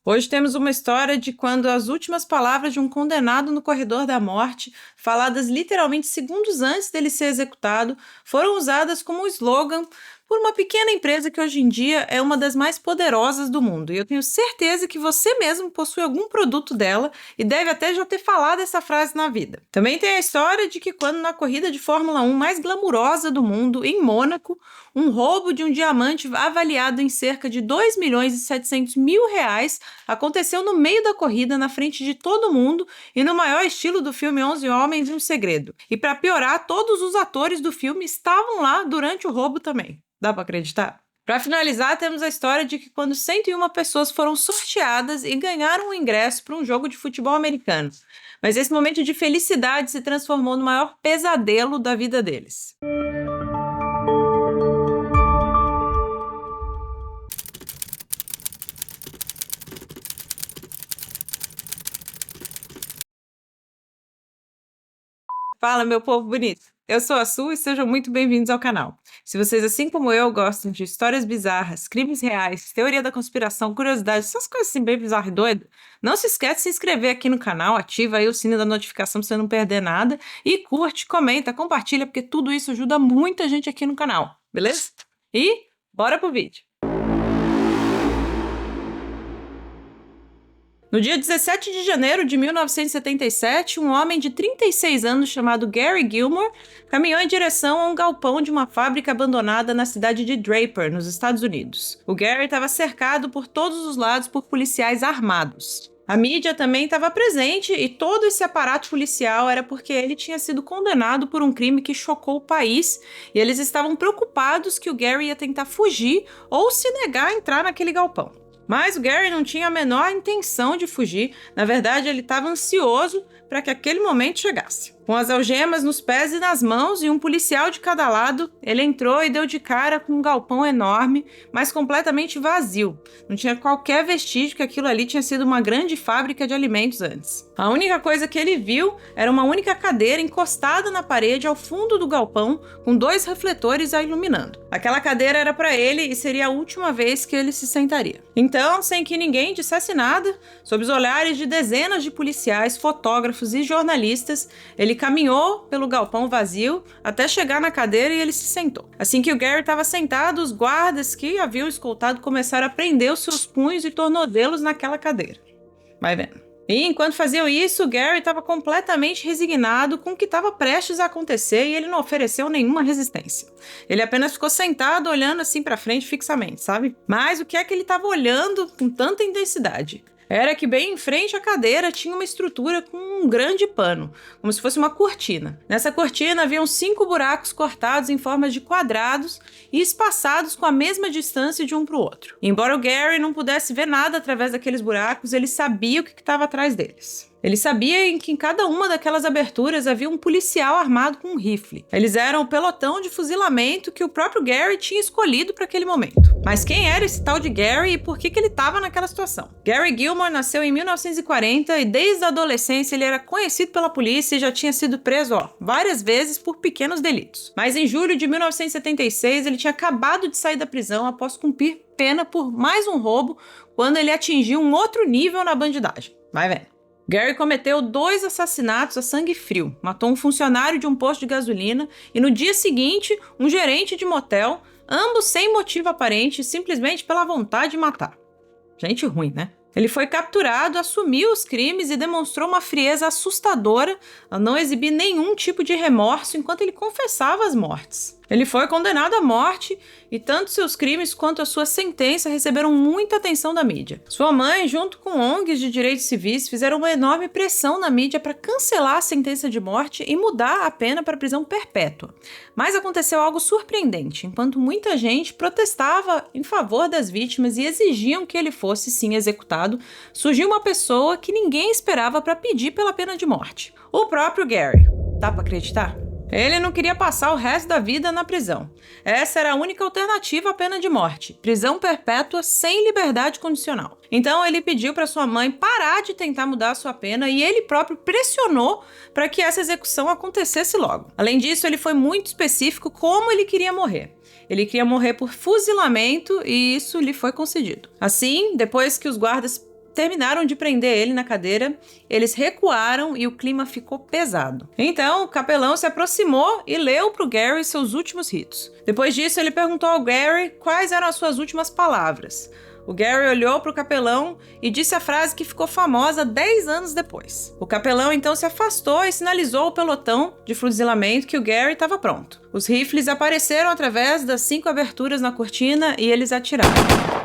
Hoje temos uma história de quando as últimas palavras de um condenado no corredor da morte, faladas literalmente segundos antes dele ser executado, foram usadas como um slogan por uma pequena empresa que hoje em dia é uma das mais poderosas do mundo. E eu tenho certeza que você mesmo possui algum produto dela e deve até já ter falado essa frase na vida. Também tem a história de que quando na corrida de Fórmula 1 mais glamurosa do mundo, em Mônaco, um roubo de um diamante avaliado em cerca de 2.700.000 reais aconteceu no meio da corrida, na frente de todo mundo e no maior estilo do filme 11 Homens e um Segredo. E para piorar, todos os atores do filme estavam lá durante o roubo também. Dá para acreditar? Para finalizar, temos a história de que quando 101 pessoas foram sorteadas e ganharam um ingresso para um jogo de futebol americano. Mas esse momento de felicidade se transformou no maior pesadelo da vida deles. Fala, meu povo bonito! Eu sou a Su e sejam muito bem-vindos ao canal. Se vocês, assim como eu, gostam de histórias bizarras, crimes reais, teoria da conspiração, curiosidades, essas coisas assim bem bizarras e doidas, não se esquece de se inscrever aqui no canal, ativa aí o sininho da notificação pra você não perder nada e curte, comenta, compartilha, porque tudo isso ajuda muita gente aqui no canal, beleza? E bora pro vídeo! No dia 17 de janeiro de 1977, um homem de 36 anos chamado Gary Gilmore caminhou em direção a um galpão de uma fábrica abandonada na cidade de Draper, nos Estados Unidos. O Gary estava cercado por todos os lados por policiais armados. A mídia também estava presente e todo esse aparato policial era porque ele tinha sido condenado por um crime que chocou o país e eles estavam preocupados que o Gary ia tentar fugir ou se negar a entrar naquele galpão. Mas o Gary não tinha a menor intenção de fugir, na verdade ele estava ansioso para que aquele momento chegasse. Com as algemas nos pés e nas mãos e um policial de cada lado, ele entrou e deu de cara com um galpão enorme, mas completamente vazio. Não tinha qualquer vestígio que aquilo ali tinha sido uma grande fábrica de alimentos antes. A única coisa que ele viu era uma única cadeira encostada na parede ao fundo do galpão, com 2 refletores a iluminando. Aquela cadeira era para ele e seria a última vez que ele se sentaria. Então, sem que ninguém dissesse nada, sob os olhares de dezenas de policiais, fotógrafos e jornalistas, ele caminhou pelo galpão vazio até chegar na cadeira e ele se sentou. Assim que o Gary estava sentado, os guardas que haviam escoltado começaram a prender os seus punhos e tornozelos naquela cadeira. Vai vendo. E enquanto faziam isso, o Gary estava completamente resignado com o que estava prestes a acontecer e ele não ofereceu nenhuma resistência. Ele apenas ficou sentado olhando assim para frente fixamente, sabe? Mas o que é que ele estava olhando com tanta intensidade? Era que bem em frente à cadeira tinha uma estrutura com um grande pano, como se fosse uma cortina. Nessa cortina haviam 5 buracos cortados em forma de quadrados e espaçados com a mesma distância de um para o outro. Embora o Gary não pudesse ver nada através daqueles buracos, ele sabia o que estava atrás deles. Ele sabia que em cada uma daquelas aberturas havia um policial armado com um rifle. Eles eram o pelotão de fuzilamento que o próprio Gary tinha escolhido para aquele momento. Mas quem era esse tal de Gary e por que ele estava naquela situação? Gary Gilmore nasceu em 1940 e desde a adolescência ele era conhecido pela polícia e já tinha sido preso várias vezes por pequenos delitos. Mas em julho de 1976 ele tinha acabado de sair da prisão após cumprir pena por mais um roubo quando ele atingiu um outro nível na bandidagem. Vai vendo. Gary cometeu 2 assassinatos a sangue frio, matou um funcionário de um posto de gasolina e no dia seguinte um gerente de motel, ambos sem motivo aparente, simplesmente pela vontade de matar. Gente ruim, né? Ele foi capturado, assumiu os crimes e demonstrou uma frieza assustadora a não exibir nenhum tipo de remorso enquanto ele confessava as mortes. Ele foi condenado à morte e tanto seus crimes quanto a sua sentença receberam muita atenção da mídia. Sua mãe, junto com ONGs de direitos civis, fizeram uma enorme pressão na mídia para cancelar a sentença de morte e mudar a pena para prisão perpétua. Mas aconteceu algo surpreendente. Enquanto muita gente protestava em favor das vítimas e exigiam que ele fosse sim executado, surgiu uma pessoa que ninguém esperava para pedir pela pena de morte. O próprio Gary. Dá para acreditar? Ele não queria passar o resto da vida na prisão. Essa era a única alternativa à pena de morte, prisão perpétua sem liberdade condicional. Então ele pediu para sua mãe parar de tentar mudar a sua pena e ele próprio pressionou para que essa execução acontecesse logo. Além disso, ele foi muito específico como ele queria morrer. Ele queria morrer por fuzilamento e isso lhe foi concedido. Assim, depois que os guardas terminaram de prender ele na cadeira, eles recuaram e o clima ficou pesado. Então, o capelão se aproximou e leu pro Gary seus últimos ritos. Depois disso, ele perguntou ao Gary quais eram as suas últimas palavras. O Gary olhou para o capelão e disse a frase que ficou famosa 10 anos depois. O capelão então se afastou e sinalizou ao pelotão de fuzilamento que o Gary estava pronto. Os rifles apareceram através das 5 aberturas na cortina e eles atiraram.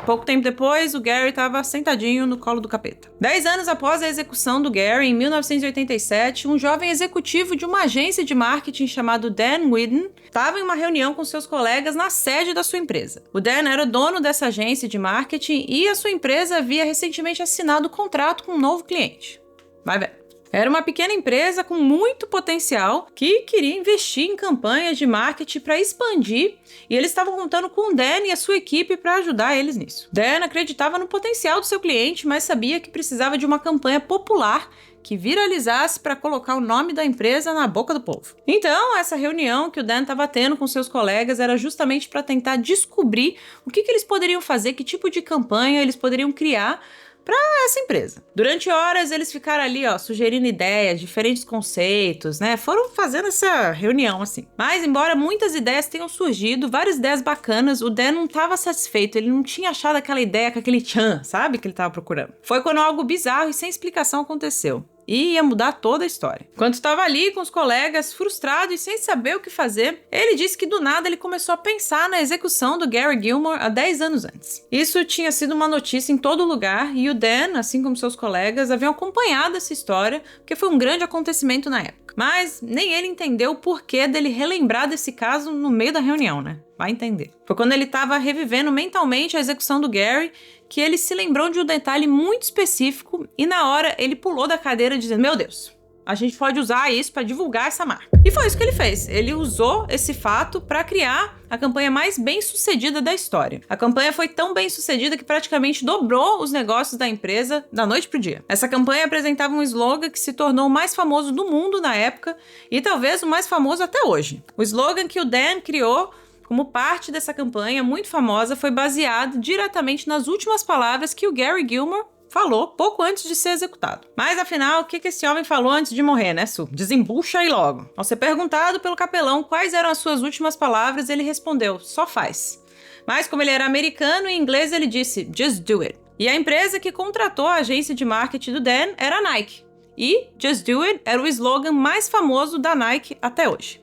Pouco tempo depois, o Gary estava sentadinho no colo do capeta. 10 anos após a execução do Gary, em 1987, um jovem executivo de uma agência de marketing chamado Dan Whedon estava em uma reunião com seus colegas na sede da sua empresa. O Dan era dono dessa agência de marketing e a sua empresa havia recentemente assinado contrato com um novo cliente. Vai ver. Era uma pequena empresa com muito potencial que queria investir em campanhas de marketing para expandir e eles estavam contando com o Dan e a sua equipe para ajudar eles nisso. Dan acreditava no potencial do seu cliente, mas sabia que precisava de uma campanha popular que viralizasse para colocar o nome da empresa na boca do povo. Então, essa reunião que o Dan estava tendo com seus colegas era justamente para tentar descobrir o que eles poderiam fazer, que tipo de campanha eles poderiam criar para essa empresa. Durante horas eles ficaram ali, sugerindo ideias, diferentes conceitos, né? Foram fazendo essa reunião assim. Mas embora muitas ideias tenham surgido, várias ideias bacanas, o Dan não estava satisfeito, ele não tinha achado aquela ideia com aquele tchan, sabe? Que ele estava procurando. Foi quando algo bizarro e sem explicação aconteceu. E ia mudar toda a história. Quando estava ali com os colegas, frustrado e sem saber o que fazer, ele disse que do nada ele começou a pensar na execução do Gary Gilmore há 10 anos antes. Isso tinha sido uma notícia em todo lugar e o Dan, assim como seus colegas, haviam acompanhado essa história, porque foi um grande acontecimento na época. Mas nem ele entendeu o porquê dele relembrar desse caso no meio da reunião, né? Vai entender. Foi quando ele estava revivendo mentalmente a execução do Gary que ele se lembrou de um detalhe muito específico e na hora ele pulou da cadeira dizendo: meu Deus, a gente pode usar isso para divulgar essa marca. E foi isso que ele fez. Ele usou esse fato para criar a campanha mais bem sucedida da história. A campanha foi tão bem sucedida que praticamente dobrou os negócios da empresa da noite pro dia. Essa campanha apresentava um slogan que se tornou o mais famoso do mundo na época e talvez o mais famoso até hoje. O slogan que o Dan criou como parte dessa campanha muito famosa foi baseado diretamente nas últimas palavras que o Gary Gilmore falou pouco antes de ser executado. Mas afinal, o que esse homem falou antes de morrer, né, Su? Desembucha aí logo. Ao ser perguntado pelo capelão quais eram as suas últimas palavras, ele respondeu: só faz. Mas como ele era americano, em inglês ele disse: just do it. E a empresa que contratou a agência de marketing do Dan era a Nike. E Just Do It era o slogan mais famoso da Nike até hoje.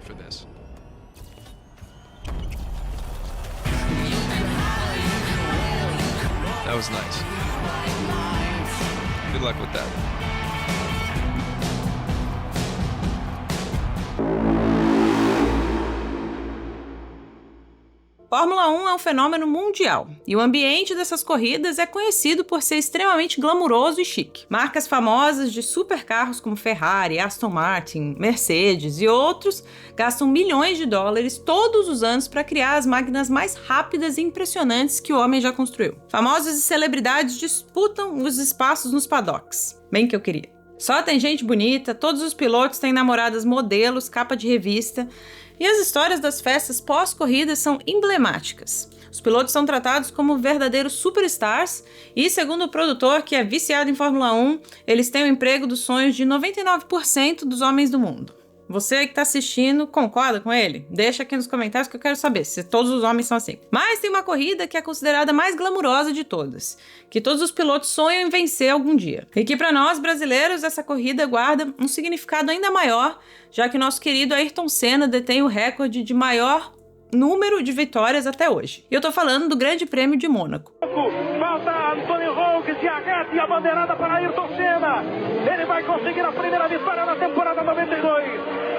That was nice. Good luck with that. Fórmula 1 é um fenômeno mundial e o ambiente dessas corridas é conhecido por ser extremamente glamuroso e chique. Marcas famosas de supercarros como Ferrari, Aston Martin, Mercedes e outros gastam milhões de dólares todos os anos para criar as máquinas mais rápidas e impressionantes que o homem já construiu. Famosos e celebridades disputam os espaços nos paddocks. Bem que eu queria. Só tem gente bonita, todos os pilotos têm namoradas modelos, capa de revista. E as histórias das festas pós-corrida são emblemáticas. Os pilotos são tratados como verdadeiros superstars e, segundo o produtor, que é viciado em Fórmula 1, eles têm o emprego dos sonhos de 99% dos homens do mundo. Você que está assistindo, concorda com ele? Deixa aqui nos comentários que eu quero saber se todos os homens são assim. Mas tem uma corrida que é considerada a mais glamurosa de todas, que todos os pilotos sonham em vencer algum dia. E que para nós brasileiros essa corrida guarda um significado ainda maior, já que nosso querido Ayrton Senna detém o recorde de maior número de vitórias até hoje. E eu tô falando do Grande Prêmio de Mônaco. Falta Antônio Ronque, se agarra e a bandeirada para Ayrton Senna. Ele vai conseguir a primeira vitória na temporada 92.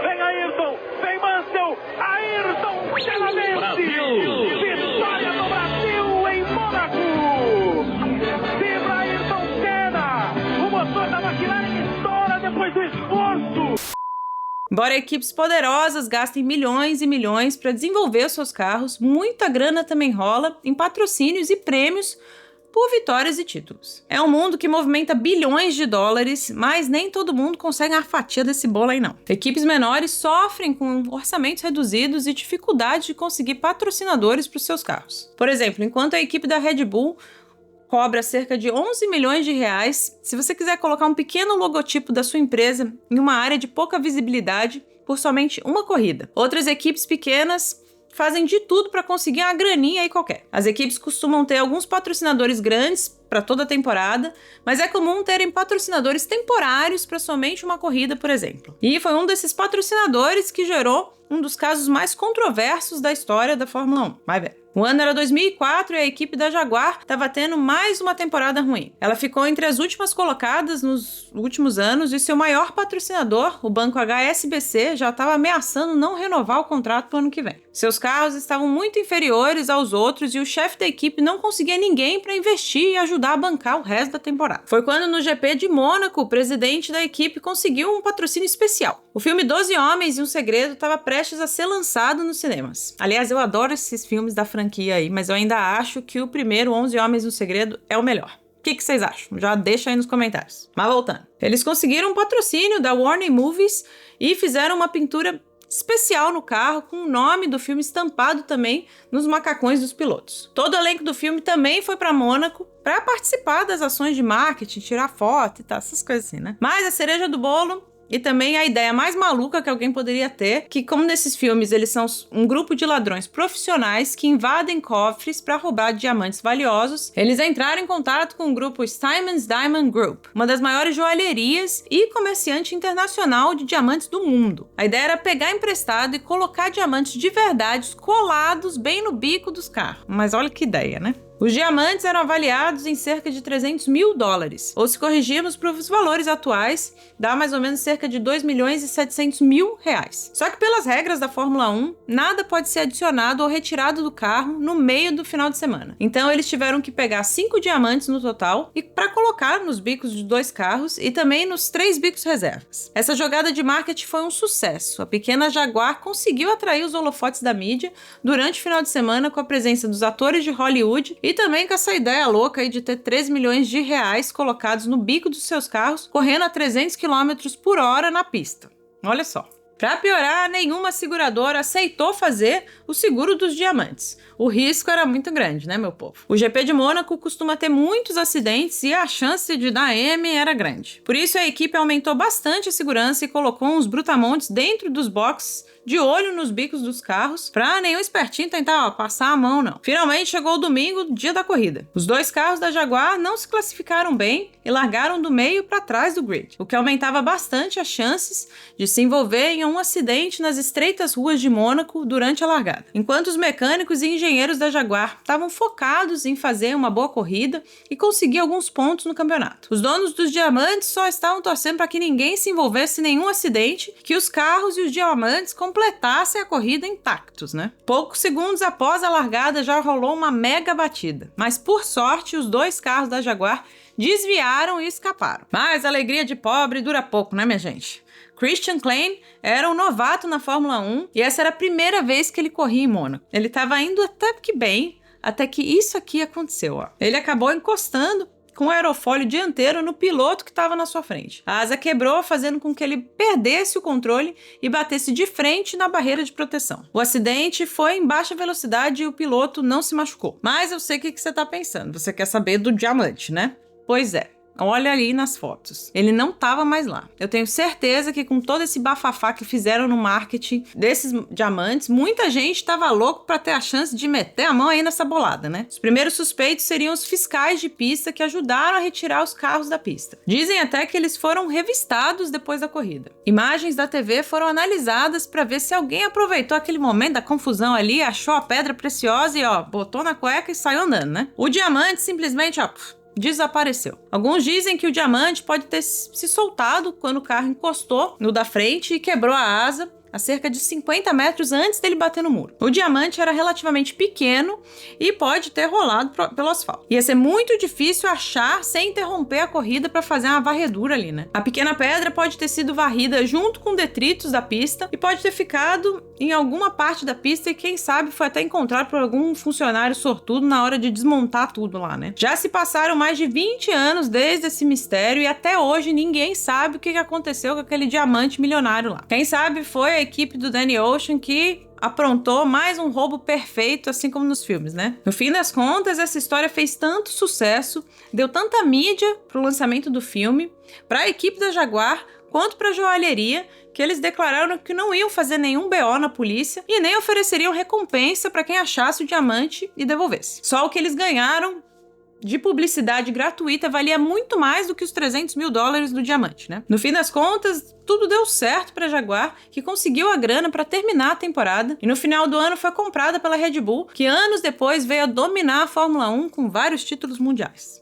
Vem Ayrton, vem Mansell, Ayrton Senna vence. Vitória do Brasil em Mônaco. Viva Ayrton Senna. O motor da McLaren estoura depois do esforço. Embora equipes poderosas gastem milhões e milhões para desenvolver os seus carros, muita grana também rola em patrocínios e prêmios por vitórias e títulos. É um mundo que movimenta bilhões de dólares, mas nem todo mundo consegue uma fatia desse bolo aí não. Equipes menores sofrem com orçamentos reduzidos e dificuldade de conseguir patrocinadores para os seus carros. Por exemplo, enquanto a equipe da Red Bull cobra cerca de 11 milhões de reais se você quiser colocar um pequeno logotipo da sua empresa em uma área de pouca visibilidade por somente uma corrida. Outras equipes pequenas fazem de tudo para conseguir uma graninha aí qualquer. As equipes costumam ter alguns patrocinadores grandes para toda a temporada, mas é comum terem patrocinadores temporários para somente uma corrida, por exemplo. E foi um desses patrocinadores que gerou um dos casos mais controversos da história da Fórmula 1. Vai ver. O ano era 2004 e a equipe da Jaguar estava tendo mais uma temporada ruim. Ela ficou entre as últimas colocadas nos últimos anos e seu maior patrocinador, o banco HSBC, já estava ameaçando não renovar o contrato para o ano que vem. Seus carros estavam muito inferiores aos outros e o chefe da equipe não conseguia ninguém para investir e ajudar a bancar o resto da temporada. Foi quando no GP de Mônaco, o presidente da equipe conseguiu um patrocínio especial. O filme 12 Homens e um Segredo estava prestes a ser lançado nos cinemas. Aliás, eu adoro esses filmes da franquia aí, mas eu ainda acho que o primeiro 11 Homens e um Segredo é o melhor. O que vocês acham? Já deixa aí nos comentários. Mas voltando. Eles conseguiram um patrocínio da Warner Movies e fizeram uma pintura especial no carro com o nome do filme estampado também nos macacões dos pilotos. Todo o elenco do filme também foi para Mônaco para participar das ações de marketing, tirar foto e tal, essas coisas assim, né? Mas a cereja do bolo e também a ideia mais maluca que alguém poderia ter, que como nesses filmes eles são um grupo de ladrões profissionais que invadem cofres para roubar diamantes valiosos, eles entraram em contato com o grupo Simon's Diamond Group, uma das maiores joalherias e comerciante internacional de diamantes do mundo. A ideia era pegar emprestado e colocar diamantes de verdade colados bem no bico dos carros. Mas olha que ideia, né? Os diamantes eram avaliados em cerca de 300 mil dólares, ou se corrigirmos para os valores atuais, dá mais ou menos cerca de 2 milhões e 700 mil reais. Só que pelas regras da Fórmula 1, nada pode ser adicionado ou retirado do carro no meio do final de semana. Então eles tiveram que pegar 5 diamantes no total e para colocar nos bicos de 2 carros e também nos 3 bicos reservas. Essa jogada de marketing foi um sucesso. A pequena Jaguar conseguiu atrair os holofotes da mídia durante o final de semana com a presença dos atores de Hollywood e também com essa ideia louca aí de ter 3 milhões de reais colocados no bico dos seus carros, correndo a 300 km por hora na pista. Olha só. Para piorar, nenhuma seguradora aceitou fazer o seguro dos diamantes. O risco era muito grande, né, meu povo? O GP de Mônaco costuma ter muitos acidentes e a chance de dar M era grande. Por isso, a equipe aumentou bastante a segurança e colocou uns brutamontes dentro dos boxes, de olho nos bicos dos carros, pra nenhum espertinho tentar passar a mão, não. Finalmente chegou o domingo, dia da corrida. Os 2 carros da Jaguar não se classificaram bem e largaram do meio para trás do grid, o que aumentava bastante as chances de se envolver em um acidente nas estreitas ruas de Mônaco durante a largada. Enquanto os mecânicos e engenheiros da Jaguar estavam focados em fazer uma boa corrida e conseguir alguns pontos no campeonato. Os donos dos diamantes só estavam torcendo para que ninguém se envolvesse em nenhum acidente, que os carros e os diamantes completassem a corrida intactos, né? Poucos segundos após a largada já rolou uma mega batida, mas por sorte os 2 carros da Jaguar desviaram e escaparam. Mas a alegria de pobre dura pouco, né, minha gente? Christian Klein era um novato na Fórmula 1 e essa era a primeira vez que ele corria em Mônaco. Ele estava indo até que bem, até que isso aqui aconteceu, ó. Ele acabou encostando com o aerofólio dianteiro no piloto que estava na sua frente. A asa quebrou, fazendo com que ele perdesse o controle e batesse de frente na barreira de proteção. O acidente foi em baixa velocidade e o piloto não se machucou. Mas eu sei o que você está pensando. Você quer saber do diamante, né? Pois é. Olha ali nas fotos. Ele não estava mais lá. Eu tenho certeza que com todo esse bafafá que fizeram no marketing desses diamantes, muita gente estava louco para ter a chance de meter a mão aí nessa bolada, né? Os primeiros suspeitos seriam os fiscais de pista que ajudaram a retirar os carros da pista. Dizem até que eles foram revistados depois da corrida. Imagens da TV foram analisadas para ver se alguém aproveitou aquele momento da confusão ali, achou a pedra preciosa e, ó, botou na cueca e saiu andando, né? O diamante simplesmente, ó, desapareceu. Alguns dizem que o diamante pode ter se soltado quando o carro encostou no da frente e quebrou a asa a cerca de 50 metros antes dele bater no muro. O diamante era relativamente pequeno e pode ter rolado pelo asfalto. Ia ser muito difícil achar sem interromper a corrida para fazer uma varredura ali, né? A pequena pedra pode ter sido varrida junto com detritos da pista e pode ter ficado em alguma parte da pista e quem sabe foi até encontrado por algum funcionário sortudo na hora de desmontar tudo lá, né? Já se passaram mais de 20 anos desde esse mistério e até hoje ninguém sabe o que aconteceu com aquele diamante milionário lá. Quem sabe foi a equipe do Danny Ocean que aprontou mais um roubo perfeito, assim como nos filmes, né? No fim das contas, essa história fez tanto sucesso, deu tanta mídia pro lançamento do filme, pra equipe da Jaguar, quanto pra joalheria, que eles declararam que não iam fazer nenhum BO na polícia e nem ofereceriam recompensa pra quem achasse o diamante e devolvesse. Só o que eles ganharam de publicidade gratuita valia muito mais do que os $300 mil do diamante, né? No fim das contas, tudo deu certo pra Jaguar, que conseguiu a grana pra terminar a temporada e no final do ano foi comprada pela Red Bull, que anos depois veio a dominar a Fórmula 1 com vários títulos mundiais.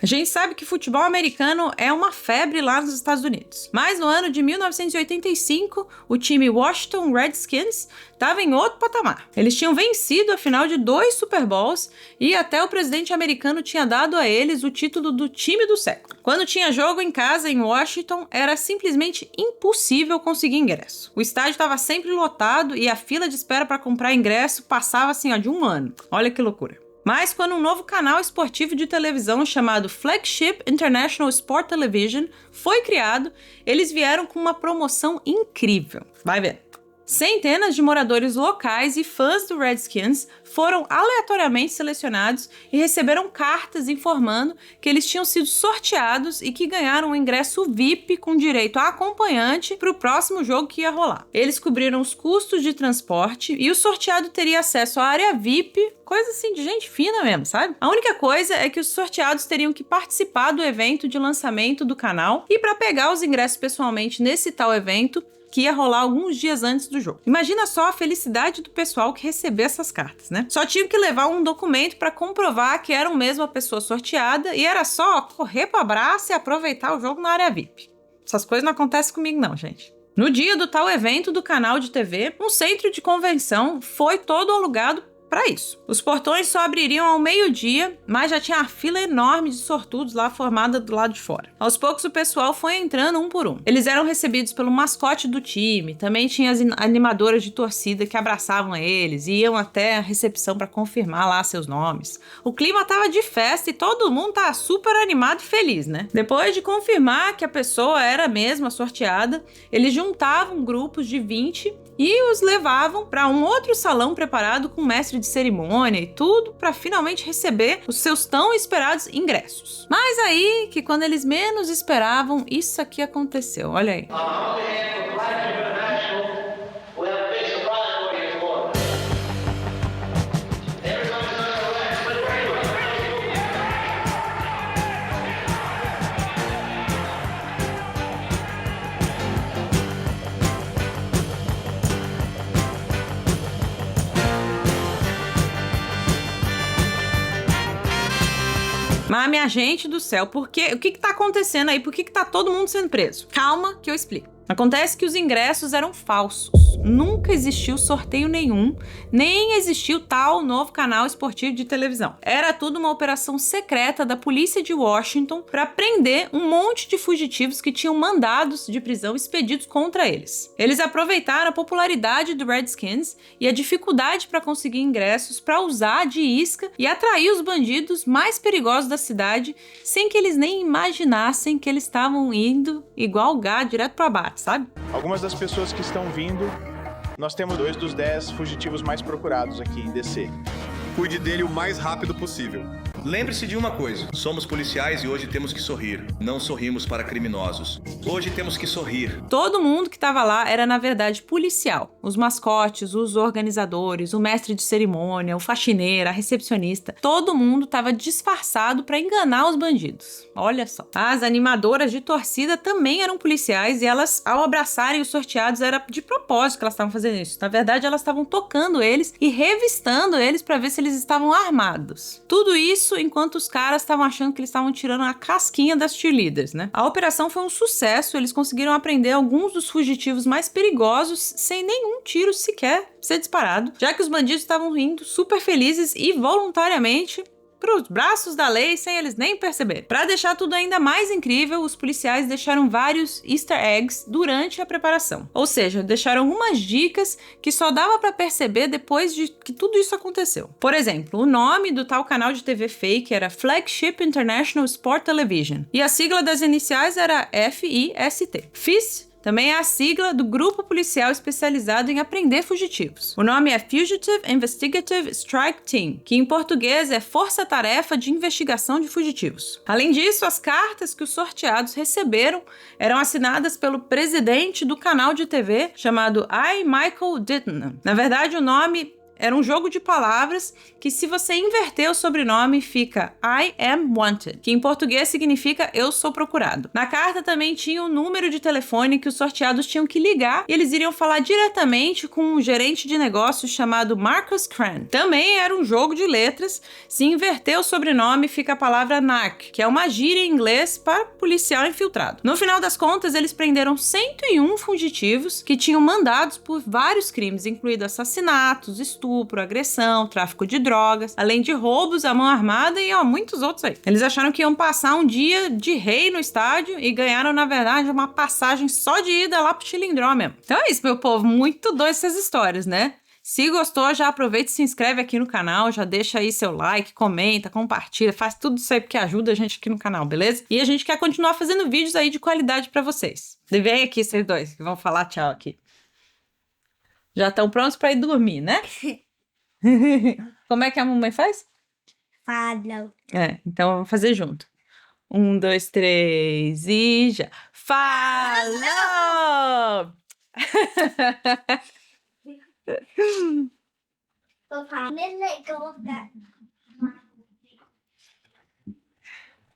A gente sabe que futebol americano é uma febre lá nos Estados Unidos. Mas no ano de 1985, o time Washington Redskins estava em outro patamar. Eles tinham vencido a final de 2 Super Bowls e até o presidente americano tinha dado a eles o título do time do século. Quando tinha jogo em casa em Washington, era simplesmente impossível conseguir ingresso. O estádio estava sempre lotado e a fila de espera para comprar ingresso passava assim, de um ano. Olha que loucura. Mas quando um novo canal esportivo de televisão chamado Flagship International Sport Television foi criado, eles vieram com uma promoção incrível. Vai ver. Centenas de moradores locais e fãs do Redskins foram aleatoriamente selecionados e receberam cartas informando que eles tinham sido sorteados e que ganharam um ingresso VIP com direito a acompanhante para o próximo jogo que ia rolar. Eles cobriram os custos de transporte e o sorteado teria acesso à área VIP, coisa assim de gente fina mesmo, sabe? A única coisa é que os sorteados teriam que participar do evento de lançamento do canal e para pegar os ingressos pessoalmente nesse tal evento, que ia rolar alguns dias antes do jogo. Imagina só a felicidade do pessoal que recebeu essas cartas, né? Só tinham que levar um documento para comprovar que eram mesmo a pessoa sorteada e era só correr pro abraço e aproveitar o jogo na área VIP. Essas coisas não acontecem comigo não, gente. No dia do tal evento do canal de TV, um centro de convenção foi todo alugado para isso. Os portões só abririam ao meio-dia, mas já tinha uma fila enorme de sortudos lá formada do lado de fora. Aos poucos o pessoal foi entrando um por um. Eles eram recebidos pelo mascote do time, também tinha as animadoras de torcida que abraçavam eles e iam até a recepção para confirmar lá seus nomes. O clima tava de festa e todo mundo tava super animado e feliz, né? Depois de confirmar que a pessoa era mesmo a sorteada, eles juntavam grupos de 20 e os levavam para um outro salão preparado com mestre de cerimônia e tudo para finalmente receber os seus tão esperados ingressos. Mas aí, que quando eles menos esperavam, isso aqui aconteceu. Olha aí. Mas, minha gente do céu, o que tá acontecendo aí? Por que tá todo mundo sendo preso? Calma que eu explico. Acontece que os ingressos eram falsos. Nunca existiu sorteio nenhum, nem existiu tal novo canal esportivo de televisão. Era tudo uma operação secreta da polícia de Washington para prender um monte de fugitivos que tinham mandados de prisão expedidos contra eles. Eles aproveitaram a popularidade do Redskins e a dificuldade para conseguir ingressos para usar de isca e atrair os bandidos mais perigosos da cidade sem que eles nem imaginassem que eles estavam indo igual gado direto para baixo, sabe? Algumas das pessoas que estão vindo, nós temos 2 dos 10 fugitivos mais procurados aqui em DC. Cuide dele o mais rápido possível. Lembre-se de uma coisa, somos policiais e hoje temos que sorrir. Não sorrimos para criminosos. Hoje temos que sorrir. Todo mundo que estava lá era, na verdade, policial. Os mascotes, os organizadores, o mestre de cerimônia, o faxineiro, a recepcionista. Todo mundo estava disfarçado para enganar os bandidos. Olha só. As animadoras de torcida também eram policiais e elas, ao abraçarem os sorteados, era de propósito que elas estavam fazendo isso. Na verdade, elas estavam tocando eles e revistando eles para ver se eles estavam armados. Tudo isso enquanto os caras estavam achando que eles estavam tirando a casquinha das cheerleaders, né? A operação foi um sucesso, eles conseguiram apreender alguns dos fugitivos mais perigosos sem nenhum tiro sequer ser disparado, já que os bandidos estavam indo super felizes e voluntariamente pros braços da lei sem eles nem perceberem. Para deixar tudo ainda mais incrível, os policiais deixaram vários easter eggs durante a preparação. Ou seja, deixaram algumas dicas que só dava para perceber depois de que tudo isso aconteceu. Por exemplo, o nome do tal canal de TV fake era Flagship International Sport Television e a sigla das iniciais era FIST. FIS também é a sigla do grupo policial especializado em apreender fugitivos. O nome é Fugitive Investigative Strike Team, que em português é Força Tarefa de Investigação de Fugitivos. Além disso, as cartas que os sorteados receberam eram assinadas pelo presidente do canal de TV chamado I. Michael Ditton. Na verdade, o nome era um jogo de palavras que, se você inverter o sobrenome, fica I am wanted, que em português significa eu sou procurado. Na carta também tinha um número de telefone que os sorteados tinham que ligar e eles iriam falar diretamente com um gerente de negócios chamado Marcus Cran. Também era um jogo de letras. Se inverter o sobrenome, fica a palavra narc, que é uma gíria em inglês para policial infiltrado. No final das contas, eles prenderam 101 fugitivos que tinham mandados por vários crimes, incluindo assassinatos, estupro, agressão, tráfico de drogas, além de roubos à mão armada e muitos outros aí. Eles acharam que iam passar um dia de rei no estádio e ganharam, na verdade, uma passagem só de ida lá pro Chilindró mesmo. Então é isso, meu povo. Muito doido essas histórias, né? Se gostou, já aproveita e se inscreve aqui no canal, já deixa aí seu like, comenta, compartilha, faz tudo isso aí porque ajuda a gente aqui no canal, beleza? E a gente quer continuar fazendo vídeos aí de qualidade pra vocês. E vem aqui, vocês dois, que vão falar tchau aqui. Já estão prontos pra ir dormir, né? Como é que a mamãe faz? Fala. Então vamos fazer junto. 1, 2, 3 e já. Falou! Tô falando legal,